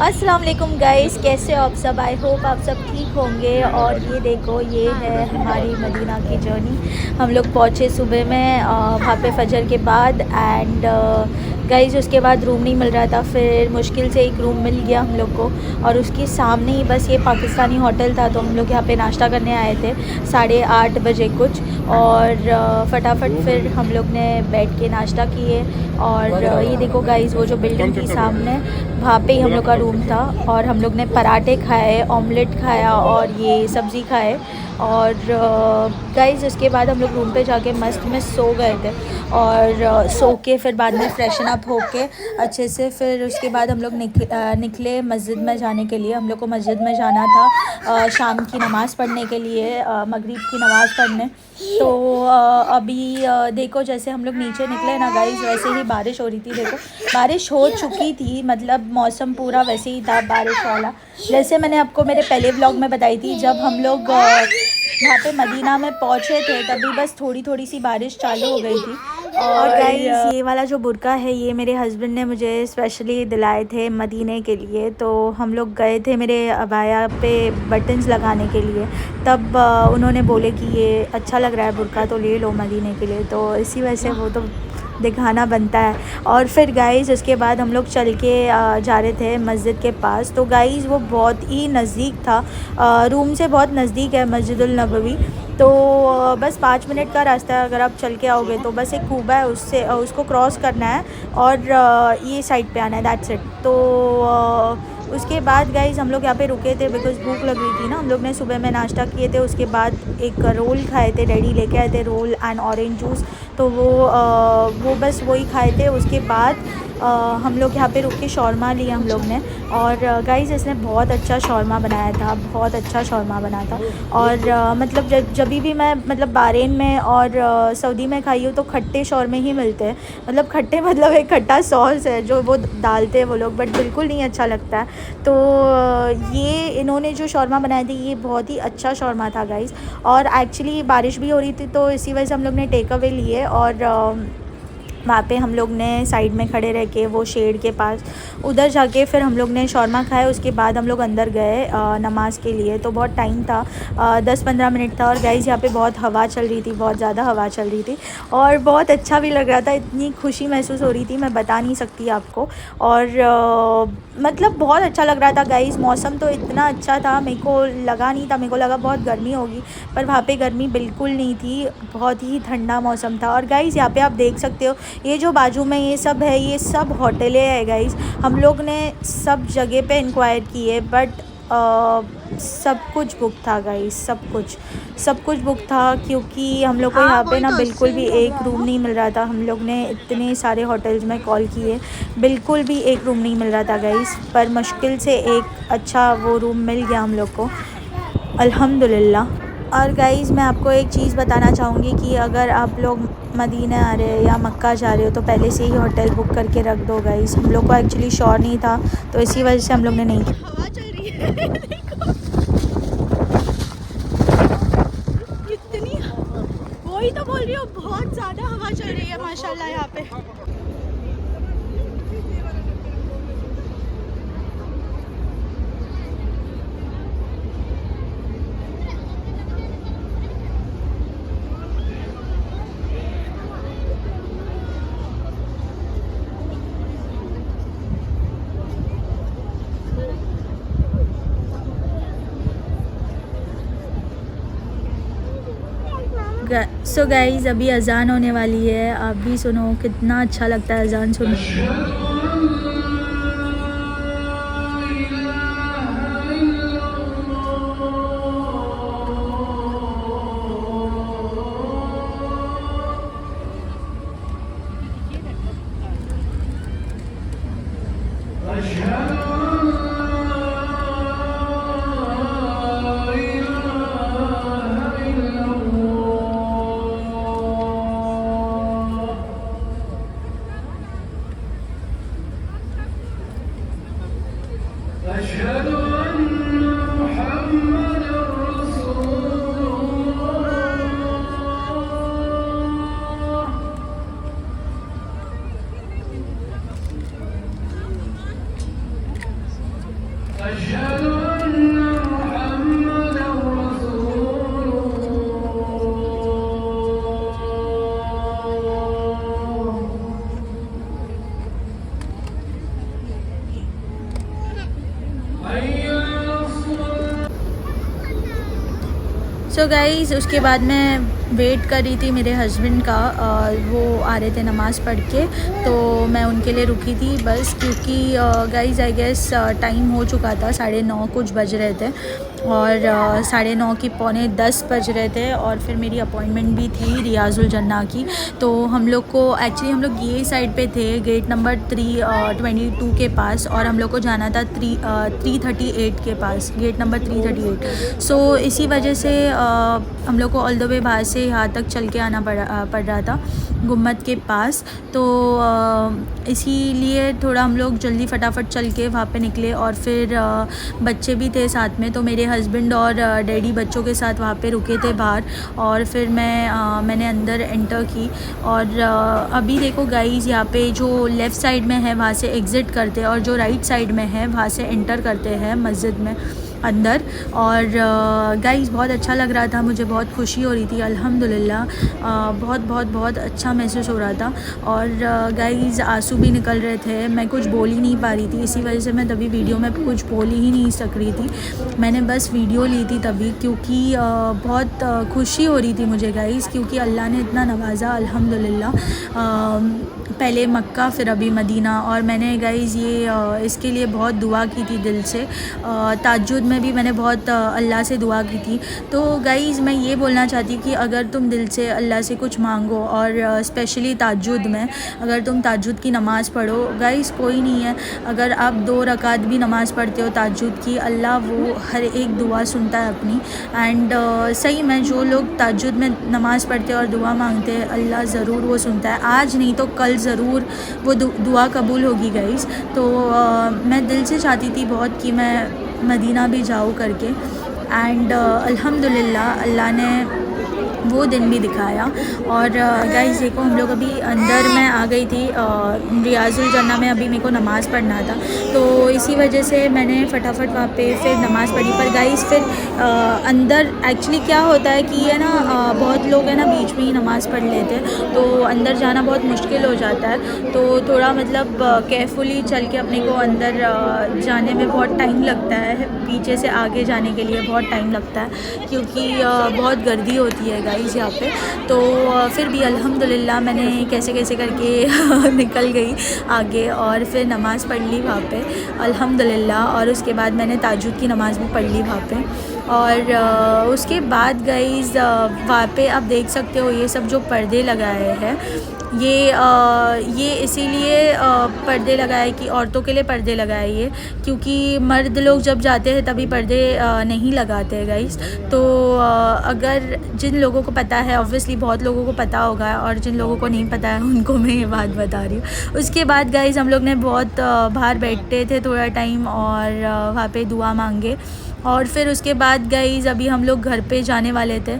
अस्सलाम वालेकुम गाइस, कैसे हो आप सब। आई होप आप सब ठीक होंगे। और ये देखो, ये है हमारी मदीना की जर्नी। हम लोग पहुँचे सुबह में वहाँ पे फजर के बाद। एंड गाइस उसके बाद रूम नहीं मिल रहा था, फिर मुश्किल से एक रूम मिल गया हम लोग को। और उसके सामने ही बस ये पाकिस्तानी होटल था, तो हम लोग यहाँ पे नाश्ता करने आए थे 8:30 बजे कुछ। और फटाफट फिर हम लोग ने बैठ के नाश्ता किए। और ये देखो गाइस, वो जो बिल्डिंग थी सामने, वहाँ पे ही हम लोग का रूम था। और हम लोग ने पराठे खाए, ऑमलेट खाया और ये सब्ज़ी खाए। और गाइस उसके बाद हम लोग रूम पे जाके मस्त में सो गए थे। और सो के फिर बाद में फ्रेशन अप होके अच्छे से, फिर उसके बाद हम लोग निकले मस्जिद में जाने के लिए। हम लोग को मस्जिद में जाना था शाम की नमाज़ पढ़ने के लिए, मगरिब की नमाज़ पढ़ने। तो अभी देखो, जैसे हम लोग नीचे निकले ना गाइस, वैसे ही बारिश हो रही थी। देखो बारिश हो चुकी थी, मतलब मौसम पूरा वैसे ही था बारिश वाला, जैसे मैंने आपको मेरे पहले व्लॉग में बताई थी। जब हम लोग वहाँ पे मदीना में पहुँचे थे, तभी बस थोड़ी थोड़ी सी बारिश चालू हो गई थी। और गाइस ये वाला जो बुर्का है, ये मेरे हस्बैंड ने मुझे स्पेशली दिलाए थे मदीने के लिए। तो हम लोग गए थे मेरे अबाया पे बटन्स लगाने के लिए, तब उन्होंने बोले कि ये अच्छा लग रहा है बुर्का, तो ले लो मदीने के लिए। तो इसी वजह से वो तो दिखाना बनता है। और फिर गाइस उसके बाद हम लोग चल के जा रहे थे मस्जिद के पास। तो गाइस वो बहुत ही नज़दीक था, रूम से बहुत नज़दीक है मस्जिदुल नबवी। तो बस 5 मिनट का रास्ता है, अगर आप चल के आओगे तो। बस एक खूबा है, उससे उसको क्रॉस करना है और ये साइड पे आना है, दैट्स इट। तो उसके बाद गाइस हम लोग यहाँ पे रुके थे, बिकॉज़ भूख लग रही थी ना। हम लोग ने सुबह में नाश्ता किए थे, उसके बाद एक रोल खाए थे, डैडी लेके आए थे रोल एंड ऑरेंज जूस। तो वो बस वही खाए थे। उसके बाद हम लोग यहाँ पे रुक के शौरमा लिया हम लोग ने। और गाइस इसने बहुत अच्छा शौरमा बनाया था, बहुत अच्छा शौरमा बना था। और मतलब जब भी मैं मतलब बहरीन में और सऊदी में खाई हूँ, तो खट्टे शौरमे ही मिलते हैं। मतलब खट्टे मतलब एक खट्टा सॉस है जो वो डालते हैं वो लोग, बट बिल्कुल नहीं अच्छा लगता है। तो ये इन्होंने जो शौरमा बनाए थे, ये बहुत ही अच्छा शौरमा था गाइस। और एक्चुअली बारिश भी हो रही थी, तो इसी वजह से हम लोग ने टेक अवे लिए। और वहाँ पे हम लोग ने साइड में खड़े रह के वो शेड के पास उधर जाके फिर हम लोग ने शौरमा खाया। उसके बाद हम लोग अंदर गए नमाज़ के लिए। तो बहुत टाइम था, 10-15 मिनट था। और गाइस यहाँ पे बहुत हवा चल रही थी, बहुत ज़्यादा हवा चल रही थी और बहुत अच्छा भी लग रहा था। इतनी खुशी महसूस हो रही थी, मैं बता नहीं सकती आपको। और मतलब बहुत अच्छा लग रहा था गाइस। मौसम तो इतना अच्छा था, मेरे को लगा नहीं था, मेरे को लगा बहुत गर्मी होगी, पर वहाँ पे गर्मी बिल्कुल नहीं थी, बहुत ही ठंडा मौसम था। और गाइस यहाँ पे आप देख सकते हो, ये जो बाजू में ये सब है, ये सब होटलें हैं गाइस। हम लोग ने सब जगह पे इंक्वायर किए, बट सब कुछ बुक था गाइस, सब कुछ बुक था। क्योंकि हम लोग को यहाँ पे ना बिल्कुल भी एक रूम नहीं मिल रहा था। हम लोग ने इतने सारे होटल्स में कॉल किए, बिल्कुल भी एक रूम नहीं मिल रहा था गाइस। पर मुश्किल से एक अच्छा वो रूम मिल गया हम लोग को, अल्हम्दुलिल्लाह। और गाइस मैं आपको एक चीज़ बताना चाहूँगी कि अगर आप लोग मदीना आ रहे हो या मक्का जा रहे हो, तो पहले से ही होटल बुक करके रख दो गाइस। हम लोग को एक्चुअली श्योर नहीं था, तो इसी वजह से हम लोग ने नहीं किया। हवा चल रही है देखो, इतनी, वही तो बोल रही हूँ, बहुत ज़्यादा हवा चल रही है माशाल्लाह यहाँ पे। सो गाइस अभी अजान होने वाली है, आप भी सुनो, कितना अच्छा लगता है अजान सुनो। सो गाइज़ उसके बाद मैं वेट कर रही थी मेरे हस्बैंड का, वो आ रहे थे नमाज़ पढ़ के, तो मैं उनके लिए रुकी थी बस, क्योंकि गाइज़ आई गेस टाइम हो चुका था, 9:30 कुछ बज रहे थे और 9:30 की 9:45 बज रहे थे और फिर मेरी अपॉइंटमेंट भी थी रियाजुल जन्ना की। तो हम लोग को एक्चुअली हम लोग ये साइड पे थे गेट नंबर 322 के पास, और हम लोग को जाना था 338 के पास, गेट नंबर 338। सो इसी वजह से हम लोग को ऑल द वे बाहर से यहाँ तक चल के आना पड़ रहा था गुम्मत के पास। तो इसीलिए थोड़ा हम लोग जल्दी फटाफट चल के वहाँ पे निकले, और फिर बच्चे भी थे साथ में, तो मेरे हस्बैंड और डैडी बच्चों के साथ वहाँ पे रुके थे बाहर, और फिर मैंने अंदर एंटर की। और अभी देखो गाइज़, यहाँ पे जो लेफ़्ट साइड में है वहाँ से एग्ज़िट करते हैं, और जो राइट साइड में है वहाँ से एंटर करते हैं मस्जिद में अंदर। और गाइज़ बहुत अच्छा लग रहा था, मुझे बहुत खुशी हो रही थी, अल्हम्दुलिल्लाह बहुत अच्छा महसूस हो रहा था। और गाइज़ आंसू भी निकल रहे थे, मैं कुछ बोल ही नहीं पा रही थी, इसी वजह से मैं तभी वीडियो में कुछ बोल ही नहीं सक रही थी, मैंने बस वीडियो ली थी तभी, क्योंकि बहुत खुशी हो रही थी मुझे गाइज़, क्योंकि अल्लाह ने इतना नवाज़ा अल्हम्दुलिल्लाह। पहले मक्का फिर अभी मदीना, और मैंने गाइज़ ये इसके लिए बहुत दुआ की थी दिल से, ताज्जुद में भी मैंने बहुत अल्लाह से दुआ की थी। तो गाइज़ मैं ये बोलना चाहती हूँ कि अगर तुम दिल से अल्लाह से कुछ मांगो, और स्पेशली ताज्जुद में अगर तुम ताज्जुद की नमाज़ पढ़ो गाइज़, कोई नहीं है, अगर आप 2 रकात भी नमाज़ पढ़ते हो ताज्जुद की, अल्लाह वो हर एक दुआ सुनता है अपनी। एंड सही में जो लोग ताज्जुद में नमाज़ पढ़ते हैं और दुआ मांगते हैं, अल्लाह ज़रूर वो सुनता है, आज नहीं तो कल ज़रूर वो दुआ कबूल होगी गाइज़। तो मैं दिल से चाहती थी बहुत कि मैं मदीना भी जाऊँ करके, एंड अल्हम्दुलिल्लाह अल्लाह ने वो दिन भी दिखाया। और गाइज़ देखो हम लोग अभी अंदर मैं आ गई थी रियाजुल जन्ना में, अभी मेरे को नमाज़ पढ़ना था, तो इसी वजह से मैंने फटाफट वहाँ पे फिर नमाज़ पढ़ी। पर गाइज़ फिर अंदर एक्चुअली क्या होता है कि ये ना बहुत लोग हैं ना बीच में ही नमाज़ पढ़ लेते हैं, तो अंदर जाना बहुत मुश्किल हो जाता है, तो थोड़ा मतलब केयरफुली चल के अपने को अंदर जाने में बहुत टाइम लगता है, पीछे से आगे जाने के लिए बहुत टाइम लगता है, क्योंकि बहुत गर्दी होती है गाइज़ यहाँ पे। तो फिर भी अल्हम्दुलिल्लाह मैंने कैसे करके निकल गई आगे, और फिर नमाज़ पढ़ ली वहाँ पे अल्हम्दुलिल्लाह। और उसके बाद मैंने ताज्जुद की नमाज़ भी पढ़ ली वहाँ पे। और उसके बाद गाइज़ वहाँ पे आप देख सकते हो ये सब जो पर्दे लगाए हैं, ये इसीलिए पर्दे लगाए कि औरतों के लिए पर्दे लगाए ये, क्योंकि मर्द लोग जब जाते हैं तभी पर्दे नहीं लगाते हैं गाइज़। तो अगर जिन लोगों को पता है, ऑब्वियसली बहुत लोगों को पता होगा, और जिन लोगों को नहीं पता है उनको मैं ये बात बता रही हूँ। उसके बाद गाइज़ हम लोग ने बहुत बाहर बैठते थे थोड़ा टाइम, और वहाँ पे दुआ मांगे, और फिर उसके बाद गाइज़ अभी हम लोग घर पे जाने वाले थे।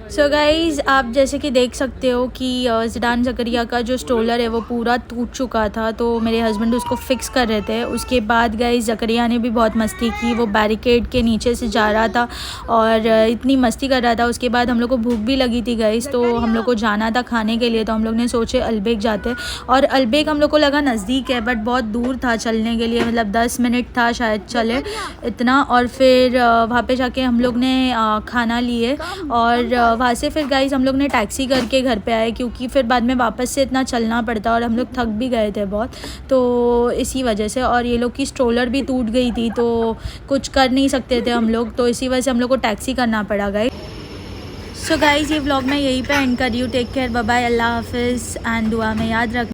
सो गाइज़ आप जैसे कि देख सकते हो कि ज़िडान ज़करिया का जो स्ट्रोलर है वो पूरा टूट चुका था, तो मेरे हस्बैंड उसको फ़िक्स कर रहे थे। उसके बाद गाइज़ ज़करिया ने भी बहुत मस्ती की, वो बैरिकेड के नीचे से जा रहा था और इतनी मस्ती कर रहा था। उसके बाद हम लोग को भूख भी लगी थी गाइज़, तो हम लोग को जाना था खाने के लिए, तो हम लोग ने सोचे अलबेग जाते, और अलबेग हम लोग को लगा नज़दीक है बट बहुत दूर था चलने के लिए, मतलब 10 मिनट था शायद चले इतना। और फिर वहाँ पे जाके हम लोग ने खाना लिए, और वहाँ से फिर गाइज़ हम लोग ने टैक्सी करके घर पे आए, क्योंकि फिर बाद में वापस से इतना चलना पड़ता, और हम लोग थक भी गए थे बहुत, तो इसी वजह से। और ये लोग की स्ट्रोलर भी टूट गई थी, तो कुछ कर नहीं सकते थे हम लोग, तो इसी वजह से हम लोग को टैक्सी करना पड़ा गाइज़। सो गाइज़ ये व्लॉग मैं यहीं पे एंड कर रही हूँ। टेक केयर, बाय बाय, अल्लाह हाफिज़, एंड दुआ में याद रख।